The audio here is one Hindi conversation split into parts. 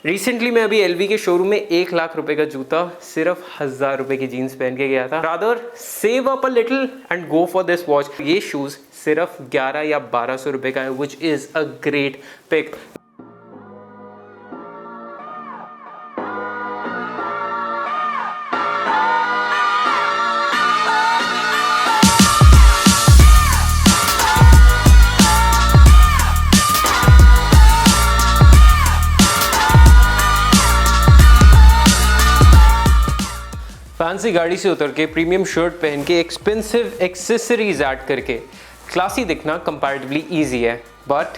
रिसेंटली मैं अभी एलवी के शोरूम में 1 लाख रुपए का जूता सिर्फ 1000 रुपए की जीन्स पहन के गया था। Rather save up a little and go for this watch. ये शूज सिर्फ 11 या 1200 रुपए का है, which is a great pick. Fancy गाड़ी से उतर के प्रीमियम शर्ट पहन के एक्सपेंसिव एक्सेसरीज ऐड करके क्लासी दिखना कंपैरेटिवली इजी है, बट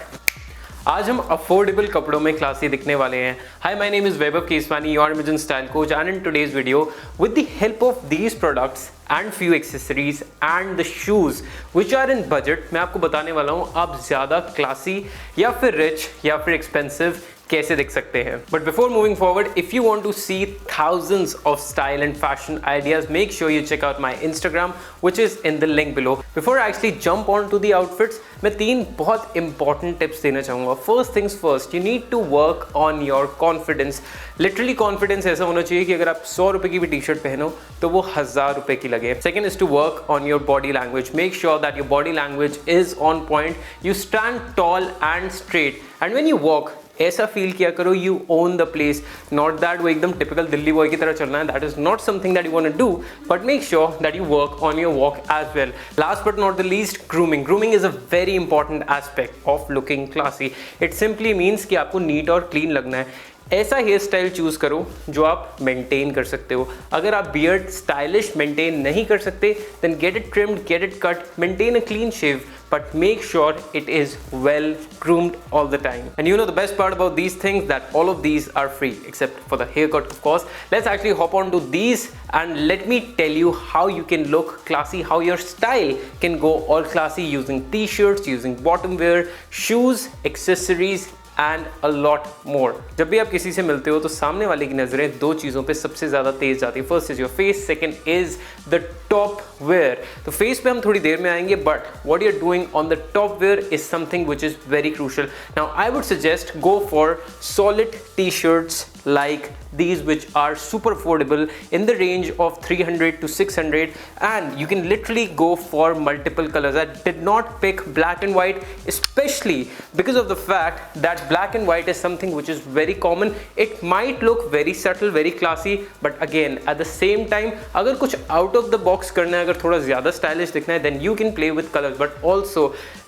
आज हम अफोर्डेबल कपड़ों में क्लासी दिखने वाले हैं। Hi, my name is Vaibhav Keswani, your imagine style coach, and in today's video with the help of these products and few accessories and the shoes which are in budget, मैं आपको बताने वाला हूँ आप ज़्यादा क्लासी या फिर रिच या फिर एक्सपेंसिव कैसे दिख सकते हैं। But before moving forward, if you want to see thousands of style and fashion ideas, make sure you check out my Instagram, which is in the link below. Before I actually jump on to the outfits, मैं 3 बहुत important tips देना चाहूँगा। First things first, you need to work on your confidence. Literally confidence ऐसा होना चाहिए कि अगर आप 100 रुपए की भी टी शर्ट पहनो तो वो 1000 रुपए की लगे। Second is to work on your body language. Make sure that your body language is on point. You stand tall and straight, and when you walk, ऐसा फील किया करो you own the place, not that वो एकदम टिपिकल दिल्ली बॉय की तरह चलना है। That is not something that you want to do, but make sure that you work on your walk as well. Last but not the least, grooming. Grooming is a very important aspect of looking classy. It simply means कि आपको नीट और क्लीन लगना है। ऐसा हेयर स्टाइल चूज करो जो आप मेंटेन कर सकते हो। अगर आप बियर्ड स्टाइलिश मेंटेन नहीं कर सकते, then get it trimmed, get it cut, maintain a clean shave, but make sure it is well groomed all the time. And you know the best part about these things, that all of these are free except for the haircut, of course. Let's actually hop on to these and let me tell you how you can look classy, how your style can go all classy using t-shirts, using bottom wear, shoes, accessories and a lot more. जब भी आप किसी से मिलते हो तो सामने वाले की नजरें 2 चीज़ों पे सबसे ज़्यादा तेज जाती है। First is your face, second is the top wear. तो फेस पे हम थोड़ी देर में आएंगे, but what you are doing on the top wear is something which is very crucial. Now I would suggest go for solid T shirts like these, which are super affordable in the range of 300 to 600, and you can literally go for multiple colors. I did not pick black and white, especially because of the fact that black and white is something which is very common. It might look very subtle, very classy, but again at the same time अगर कुछ out of the box करना है, अगर थोड़ा ज़्यादा stylish दिखना है, then you can play with colors. But also,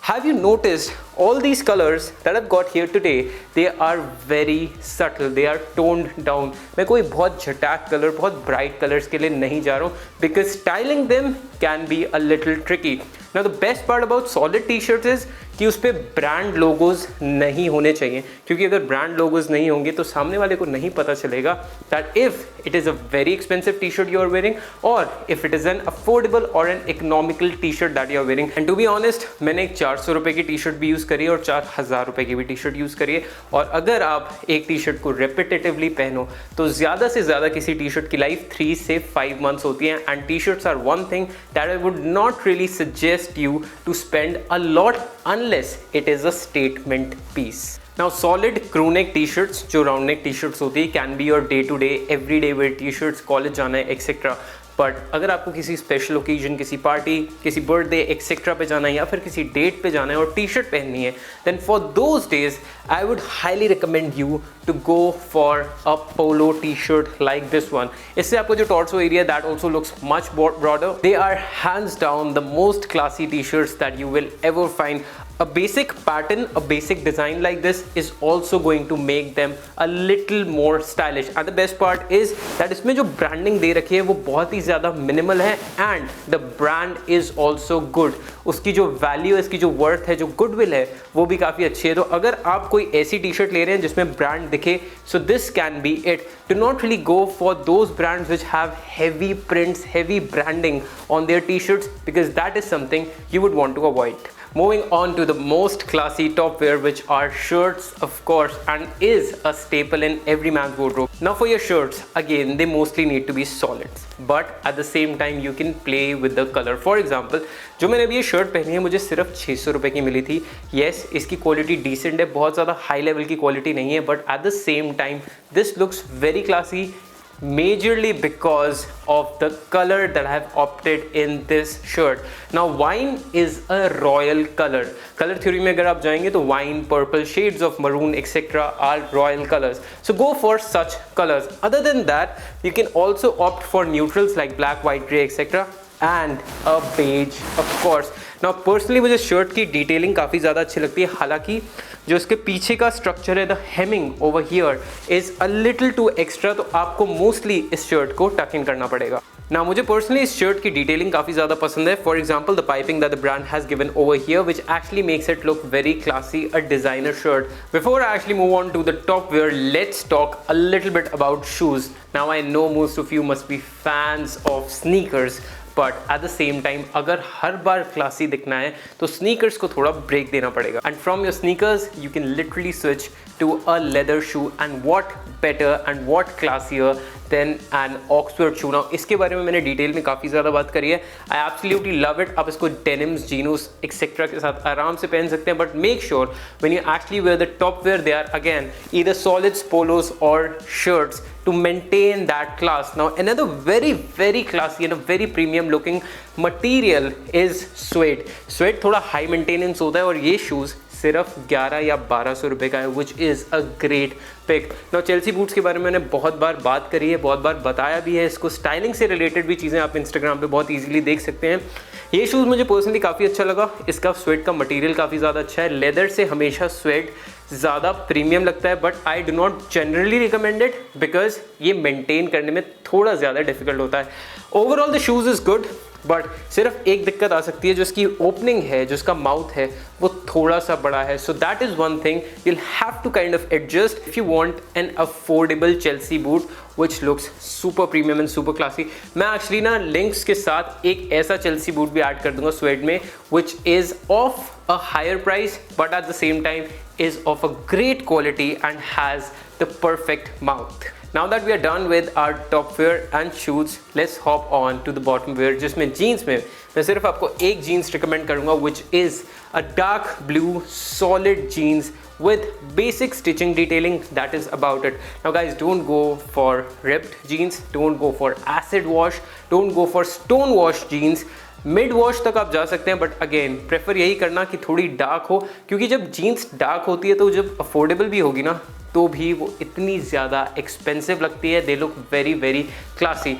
have you noticed all these colors that I've got here today? They are very subtle, they are toned down. मैं कोई बहुत झटाक कलर, बहुत ब्राइट कलर्स के लिए नहीं जा रहा हूँ, because styling them can be a little tricky. Now the best part about solid t-shirts is कि उस पर ब्रांड लोगोज नहीं होने चाहिए, क्योंकि अगर ब्रांड लोगोज नहीं होंगे तो सामने वाले को नहीं पता चलेगा that if it is a very expensive T shirt you are wearing और if it is an affordable और an economical T shirt that you are wearing. And to be honest, मैंने एक 400 रुपये की टी शर्ट भी यूज़ करी है और 4000 रुपये की भी टी शर्ट यूज़ करी है। और अगर आप एक टी शर्ट को रेपिटेटिवली पहनो तो ज़्यादा से ज़्यादा किसी टी शर्ट की लाइफ 3 से 5 मंथ्स होती है। And T shirts are one thing that I would not really suggest you to spend a lot unless it is a statement piece. Now solid crew neck t-shirts जो round neck t-shirts होती है can be your day to day everyday wear t-shirts, college जाना है etc. बट अगर आपको किसी स्पेशल ओकेजन, किसी पार्टी, किसी बर्थडे एक्सेट्रा पे जाना है या फिर किसी डेट पे जाना है और टी शर्ट पहननी है, then for those days I would highly recommend you to go for a polo T shirt like this one. इससे आपको जो torso area that also looks much broader. They are hands down the most classy T shirts that you will ever find. A basic pattern, a basic design like this is also going to make them a little more stylish. And the best part is that इसमें जो branding दे रखी है वो बहुत ही ज़्यादा minimal है and the brand is also good. उसकी जो value है, इसकी जो worth है, जो goodwill है, वो भी काफ़ी अच्छी है। तो अगर आप कोई ऐसी टी शर्ट ले रहे हैं जिसमें brand दिखे, so this can be it. Do not really go for those brands which have heavy prints, heavy branding on their t-shirts, because that is something you would want to avoid. Moving on to the most classy top wear, which are shirts, of course, and is a staple in every man's wardrobe. Now for your shirts, again, they mostly need to be solids, but at the same time you can play with the color. For example, जो मैंने अभी ये शर्ट पहनी है मुझे सिर्फ 600 रुपये की मिली थी. येस, इसकी क्वालिटी डिसेंट है, बहुत ज़्यादा हाई लेवल की क्वालिटी नहीं है, but at the same time this looks very classy, majorly because of the color that I have opted in this shirt. Now wine is a royal color. Color theory में अगर आप जाएंगे तो wine, purple, shades of maroon, etc. are royal colors. So go for such colors. Other than that, you can also opt for neutrals like black, white, grey, etc. and a beige, of course. Now personally मुझे शर्ट की डिटेलिंग काफ़ी ज़्यादा अच्छी लगती है, हालांकि जो इसके पीछे का स्ट्रक्चर है, the hemming over here is a little too extra, तो आपको मोस्टली इस शर्ट को टक इन करना पड़ेगा. ना मुझे पर्सनली इस शर्ट की डिटेलिंग काफ़ी ज़्यादा पसंद है. For example the piping that the brand has given over here which actually makes it look very classy, a designer shirt. Before I actually move on to the top wear, let's talk a little bit about shoes. Now I know most of you must be fans of sneakers, but at the same time अगर हर बार क्लासी दिखना है तो स्नीकर्स को थोड़ा ब्रेक देना पड़ेगा. And from your sneakers you can literally switch to a leather shoe, and what better and what classier than an Oxford shoe. Now इसके बारे में मैंने डिटेल में काफ़ी ज़्यादा बात करी है. I absolutely love it. आप इसको डेनिम्स, जीनोस एक्सेट्रा के साथ आराम से पहन सकते हैं, but make sure when you actually wear the top wear they are again either solids, polos और shirts to maintain that class. Now another very classy and a very premium looking material is suede. Suede थोड़ा high maintenance होता है और ये shoes सिर्फ 11 या 1200 रुपये का है, which is a great pick. Now Chelsea boots के बारे में मैंने बहुत बार बात करी है, बहुत बार बताया भी है. इसको स्टाइलिंग से रिलेटेड भी चीज़ें आप इंस्टाग्राम पे बहुत ईजिली देख सकते हैं. ये शूज़ मुझे पर्सनली काफ़ी अच्छा लगा. इसका स्वेट का मटेरियल काफ़ी ज़्यादा अच्छा है. लेदर से हमेशा स्वेट ज़्यादा प्रीमियम लगता है, but I do not generally recommend it because ये मेंटेन करने में थोड़ा ज़्यादा डिफिकल्ट होता है. Overall the shoes is good, but सिर्फ एक दिक्कत आ सकती है, जो इसकी ओपनिंग है, जो इसका माउथ है, वो थोड़ा सा बड़ा है. So that is one thing you'll have to kind of adjust if you want an affordable Chelsea boot which looks super premium and super classy. मैं एक्चुअली ना लिंक्स के साथ एक ऐसा Chelsea boot भी ऐड कर दूंगा स्वेड में, which is of a higher price but at the same time is of a great quality and has the perfect mouth. Now that we are done with our top wear and shoes, let's hop on to the bottom wear, जिसमें जीन्स में मैं सिर्फ आपको एक जीन्स रिकमेंड करूंगा, which is a dark blue solid jeans with basic stitching detailing. That is about it. Now guys, don't go for ripped jeans, don't go for acid wash, don't go for stone wash jeans. Mid wash तक आप जा सकते हैं, बट अगेन प्रेफर यही करना कि थोड़ी डार्क हो, क्योंकि जब जीन्स डार्क होती है तो जब अफोर्डेबल भी होगी ना तो भी वो इतनी ज़्यादा एक्सपेंसिव लगती है. They look very classy.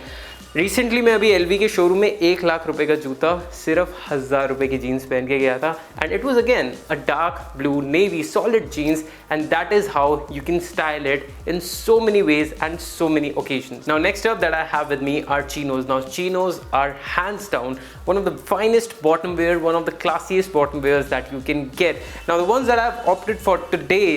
Recently मैं अभी एलवी के शोरूम में 1 लाख रुपए का जूता सिर्फ 1000 रुपए की जीन्स पहन के गया था, and it was again a dark blue navy solid jeans, and that is how you can style it in so many ways and so many occasions. Now next up that I have with me are chinos. Now chinos are hands down one of the finest bottom wear, one of the classiest bottom wears that you can get. Now the ones that I've opted for today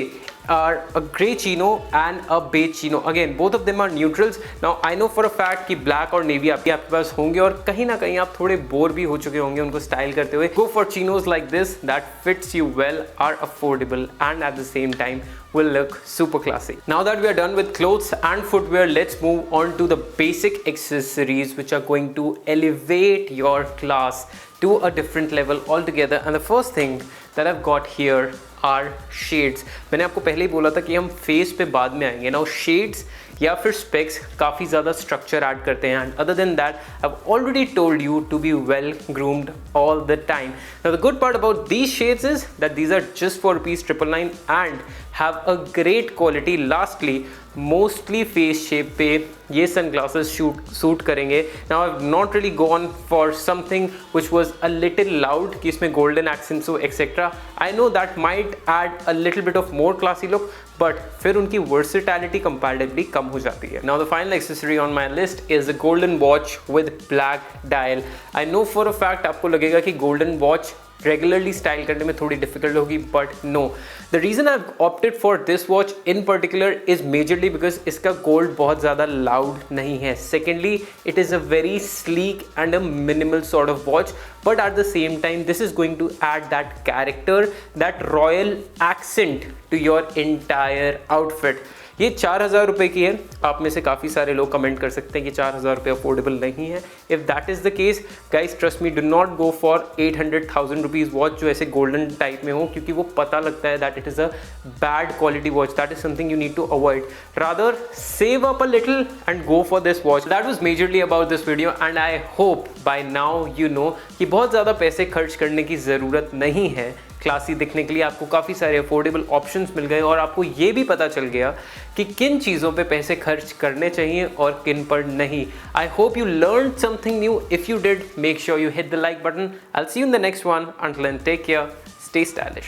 are a grey chino and a beige chino. Again, both of them are neutrals. Now I know for a fact कि black और navy आपके पास होंगे और कहीं ना कहीं आप थोड़े बोर भी हो चुके होंगे उनको स्टाइल करते हुए. Go for chinos like this that fits you well, are affordable and at the same time will look super classy. Now that we are done with clothes and footwear, let's move on to the basic accessories which are going to elevate your class to a different level altogether. And the first thing that I've got here are shades. मैंने आपको पहले ही बोला था कि हम फेस पे बाद में आएंगे. Now shades या फिर स्पेक्स काफ़ी ज़्यादा स्ट्रक्चर ऐड करते हैं, and other than that I have already told you to be well groomed all the time. Now the good part about these shades is that these are just for ₹999 and have a great quality. Lastly mostly face shape पे ये सनग्लासेस सूट करेंगे. Now I have not really gone for something which was a little loud कि इसमें गोल्डन एक्सेंट्स हो etcetera. I know that might add a little bit of more classy look, but फिर उनकी वर्सेटैलिटी कंपैरेटिवली कम हो जाती है. Now the final accessory on my list is a golden watch with black dial. I know for a fact आपको लगेगा कि गोल्डन वॉच रेगुलरली स्टाइल करने में थोड़ी डिफिकल्ट होगी, but no. The reason I opted for this watch in particular is majorly because इसका गोल्ड बहुत ज़्यादा लाउड नहीं है. Secondly it is a very sleek and a minimal sort of watch, but at the same time this is going to add that character, that royal accent to your entire outfit. ये 4,000 रुपये की है। आप में से काफ़ी सारे लोग कमेंट कर सकते हैं कि 4,000 रुपये अफोर्डेबल नहीं है। If that is the case guys, trust me, do not go for 800,000 rupees watch जो ऐसे गोल्डन टाइप में हो, क्योंकि वो पता लगता है that it is a bad quality watch, that is something you need to avoid. Rather save up a little and go for this watch. That was majorly about this video and I hope by now you know कि बहुत ज़्यादा पैसे खर्च करने की ज़रूरत नहीं है क्लासी दिखने के लिए। आपको काफ़ी सारे अफोर्डेबल ऑप्शंस मिल गए और आपको ये भी पता चल गया कि किन चीज़ों पे पैसे खर्च करने चाहिए और किन पर नहीं। I hope you learn something new. If you did, make sure you hit the like button. I will see you in the next one. Until then, take care, stay stylish.